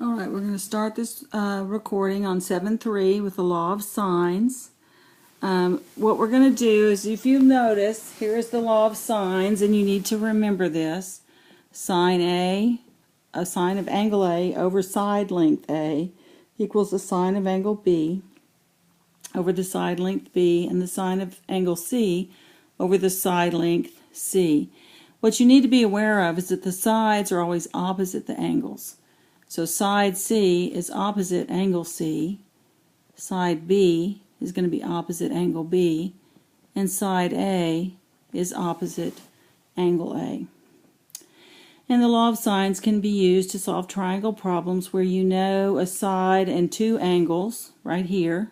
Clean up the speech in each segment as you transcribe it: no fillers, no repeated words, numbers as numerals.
Alright, we're going to start this recording on 7-3 with the law of sines. What we're going to do is, if you notice, here is the law of sines, and you need to remember this. Sine A, a sine of angle A over side length A equals the sine of angle B over the side length B, and the sine of angle C over the side length C. What you need to be aware of is that the sides are always opposite the angles. So side C is opposite angle C, side B is going to be opposite angle B, and side A is opposite angle A. And the law of sines can be used to solve triangle problems where you know a side and two angles, right here,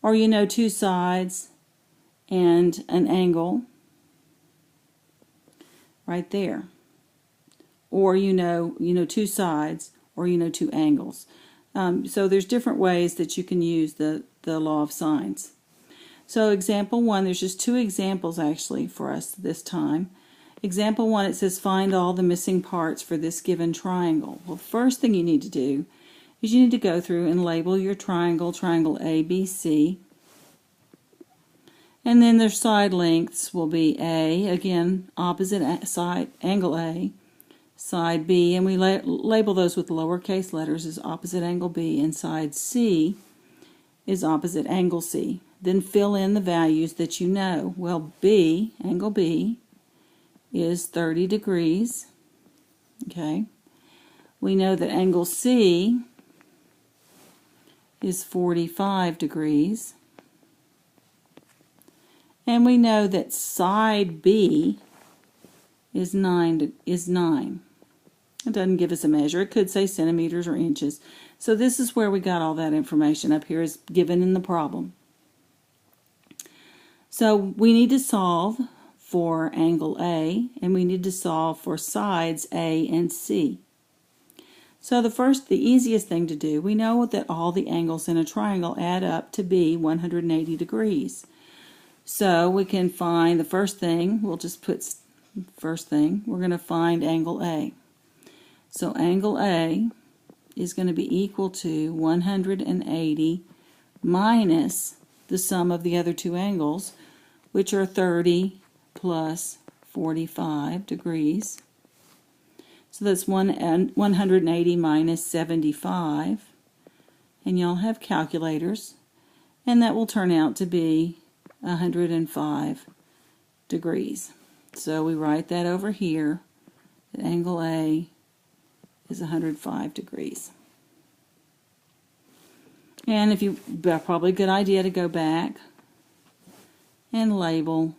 or you know two sides and an angle, right there. Or you know two sides, or you know two angles. So there's different ways that you can use the law of sines. So example 1, there's just two examples actually for us this time. Example 1, it says find all the missing parts for this given triangle. Well, the first thing you need to do is you need to go through and label your triangle, triangle ABC. And then their side lengths will be A, again, opposite side, angle A, side B, and we label those with lowercase letters as opposite angle B, and side C is opposite angle C. Then fill in the values that you know. Well, B, angle B, is 30 degrees. Okay. We know that angle C is 45 degrees. And we know that side B is 9. It doesn't give us a measure. It could say centimeters or inches. So this is where we got all that information. Up here is given in the problem. So we need to solve for angle A, and we need to solve for sides A and C. So the easiest thing to do, we know that all the angles in a triangle add up to be 180 degrees. So we can find the first thing, we'll just put first thing, we're going to find angle A. So angle A is going to be equal to 180 minus the sum of the other two angles, which are 30 plus 45 degrees. So that's 180 minus 75. And y'all have calculators. And that will turn out to be 105 degrees. So we write that over here, that angle A is 105 degrees. And probably a good idea to go back and label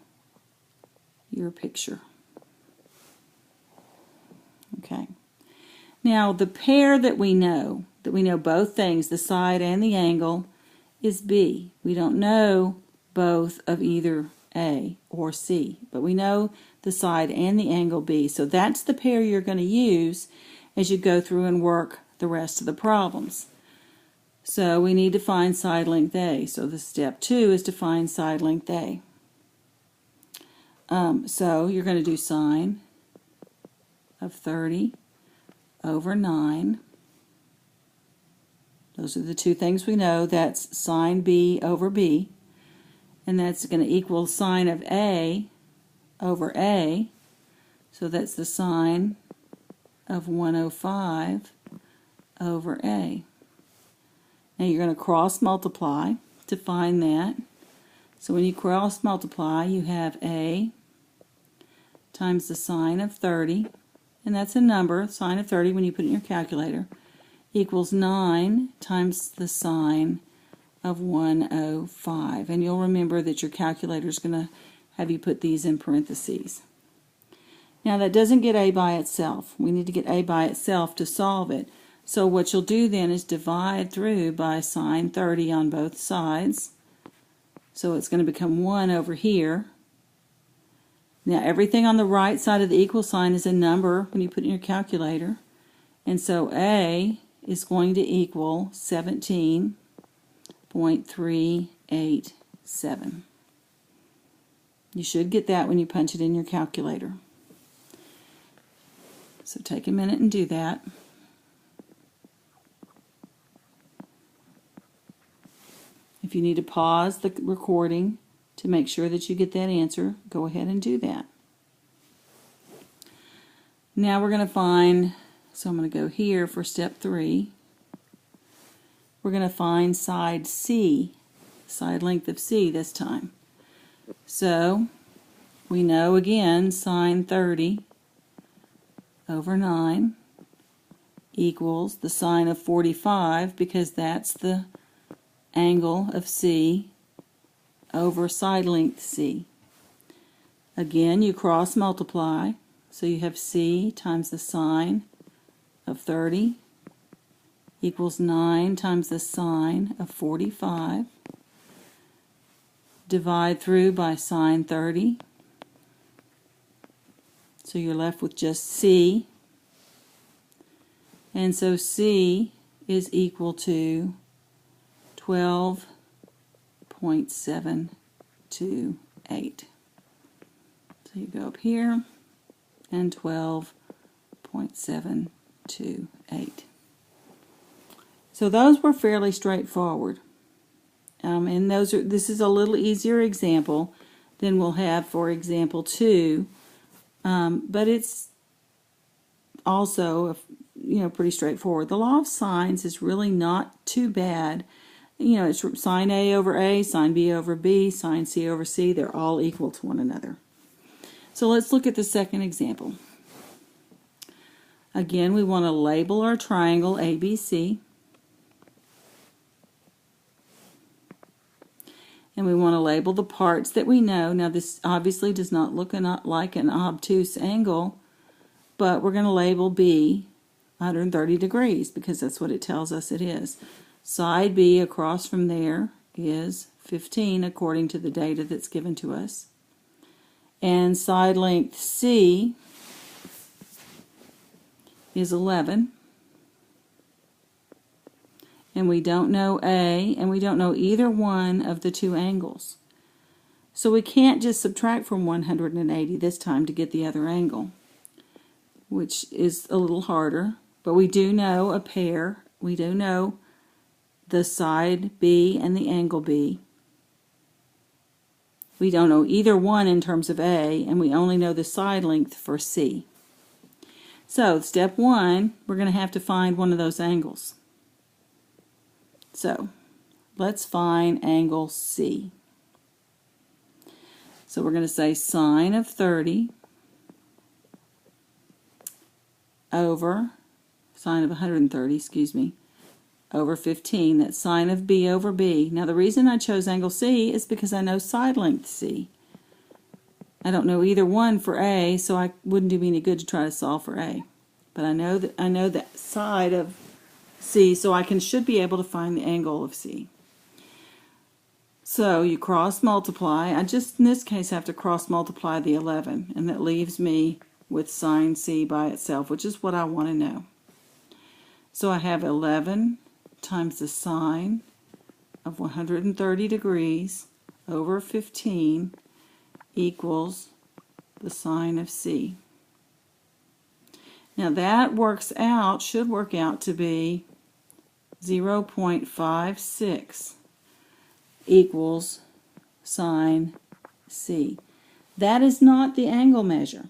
your picture. Okay. Now the pair that we know both things, the side and the angle, is B. We don't know both of either A or C, but we know the side and the angle B. So that's the pair you're going to use as you go through and work the rest of the problems. So we need to find side length A. So the step 2 is to find side length A. So you're going to do sine of 30 over 9. Those are the two things we know. That's sine B over B. And that's going to equal sine of A over A. So that's the sine of 105 over A. Now you're going to cross multiply to find that. So when you cross multiply, you have A times the sine of 30, and that's a number, sine of 30 when you put it in your calculator, equals 9 times the sine of 105. And you'll remember that your calculator is going to have you put these in parentheses. Now that doesn't get A by itself. We need to get A by itself to solve it. So what you'll do then is divide through by sine 30 on both sides. So it's going to become 1 over here. Now everything on the right side of the equal sign is a number when you put it in your calculator. And so A is going to equal 17.387. You should get that when you punch it in your calculator. So take a minute and do that. If you need to pause the recording to make sure that you get that answer, go ahead and do that. Now we're going to find, so I'm going to go here for step 3. We're going to find side C, side length of C this time. So we know again sine 30 over 9 equals the sine of 45, because that's the angle of C over side length C. Again, you cross multiply, so you have C times the sine of 30 equals 9 times the sine of 45. Divide through by sine 30. So you're left with just C. And so C is equal to 12.728. So you go up here and 12.728. So those were fairly straightforward. And this is a little easier example than we'll have for example 2. But it's also pretty straightforward. The law of sines is really not too bad. It's sine A over A, sine B over B, sine C over C. They're all equal to one another. So let's look at the second example. Again, we want to label our triangle ABC. And we want to label the parts that we know. Now this obviously does not look like an obtuse angle, but we're going to label B 130 degrees because that's what it tells us it is. Side B across from there is 15 according to the data that's given to us. And side length C is 11. And we don't know A, and we don't know either one of the two angles. So we can't just subtract from 180 this time to get the other angle, which is a little harder. But we do know a pair. We do know the side B and the angle B. We don't know either one in terms of A, and we only know the side length for C. So step 1, we're going to have to find one of those angles. So let's find angle C. So we're going to say sine of 30 over, sine of 130, excuse me, over 15. That's sine of B over B. Now the reason I chose angle C is because I know side length C. I don't know either one for A, so I wouldn't do me any good to try to solve for A. But I know that side of C, so I should be able to find the angle of C. So you cross multiply. I just in this case have to cross multiply the 11, and that leaves me with sine C by itself, which is what I want to know. So I have 11 times the sine of 130 degrees over 15 equals the sine of C. Now that should work out to be 0.56 equals sine C. That is not the angle measure.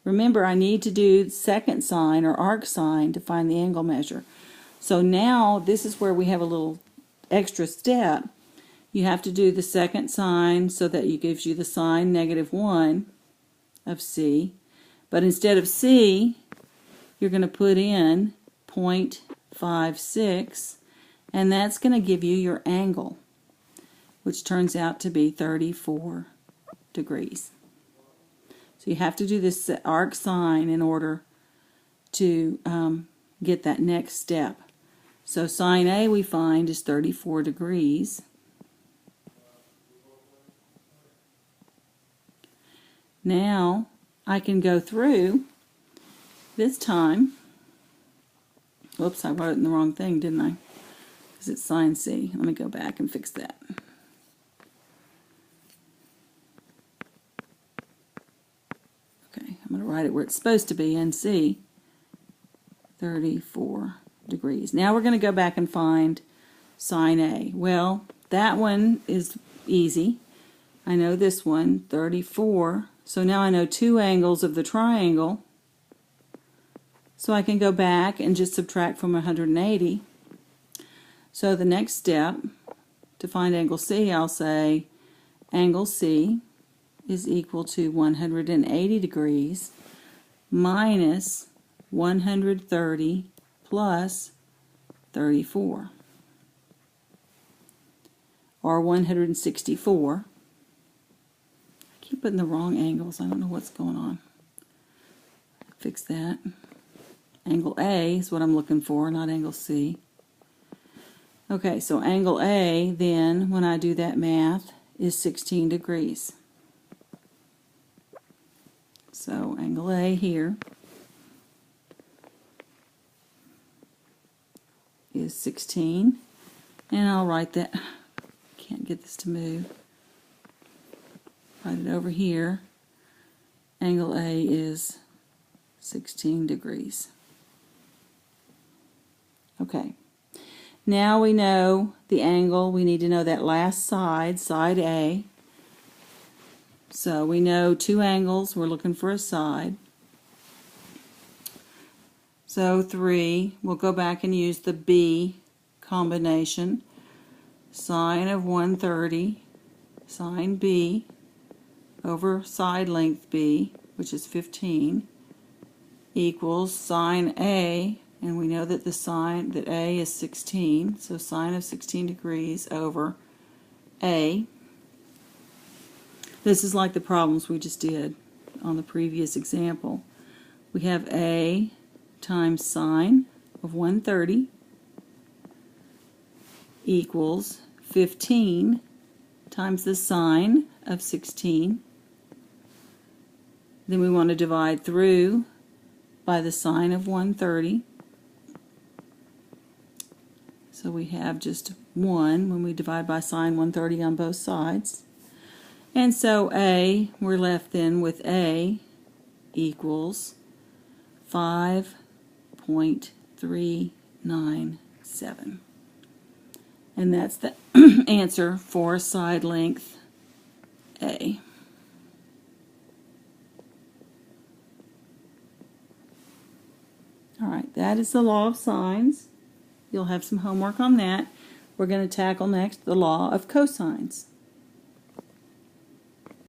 Remember, I need to do second sine or arc sine to find the angle measure. So now this is where we have a little extra step. You have to do the second sine so that it gives you the sine -1 of C. But instead of C, you're going to put in 0.56, and that's going to give you your angle, which turns out to be 34 degrees. So you have to do this arc sine in order to get that next step. So sine A we find is 34 degrees. Now I can go through this time. Whoops, I wrote in the wrong thing, didn't I? Because it's sine C. Let me go back and fix that. Okay, I'm going to write it where it's supposed to be, NC. 34 degrees. Now we're going to go back and find sine A. Well, that one is easy. I know this one, 34. So now I know two angles of the triangle. So I can go back and just subtract from 180. So the next step, to find angle C, I'll say angle C is equal to 180 degrees minus 130 plus 34, or 164. I keep putting the wrong angles. I don't know what's going on. Fix that. Angle A is what I'm looking for, not angle C. Okay, so angle A, then, when I do that math, is 16 degrees. So angle A here is 16. And I'll write that. Can't get this to move. Write it over here. Angle A is 16 degrees. Okay. Now we know the angle. We need to know that last side, side A. So we know two angles. We're looking for a side. So 3, we'll go back and use the B combination. Sine of 130, sine B, over side length B, which is 15, equals sine A, and we know that that A is 16, so sine of 16 degrees over A. This is like the problems we just did on the previous example. We have A times sine of 130 equals 15 times the sine of 16. Then we want to divide through by the sine of 130. So we have just 1 when we divide by sine 130 on both sides. And so A, we're left then with A equals 5.397. And that's the answer for side length A. Alright, that is the law of sines. You'll have some homework on that. We're going to tackle next the law of cosines.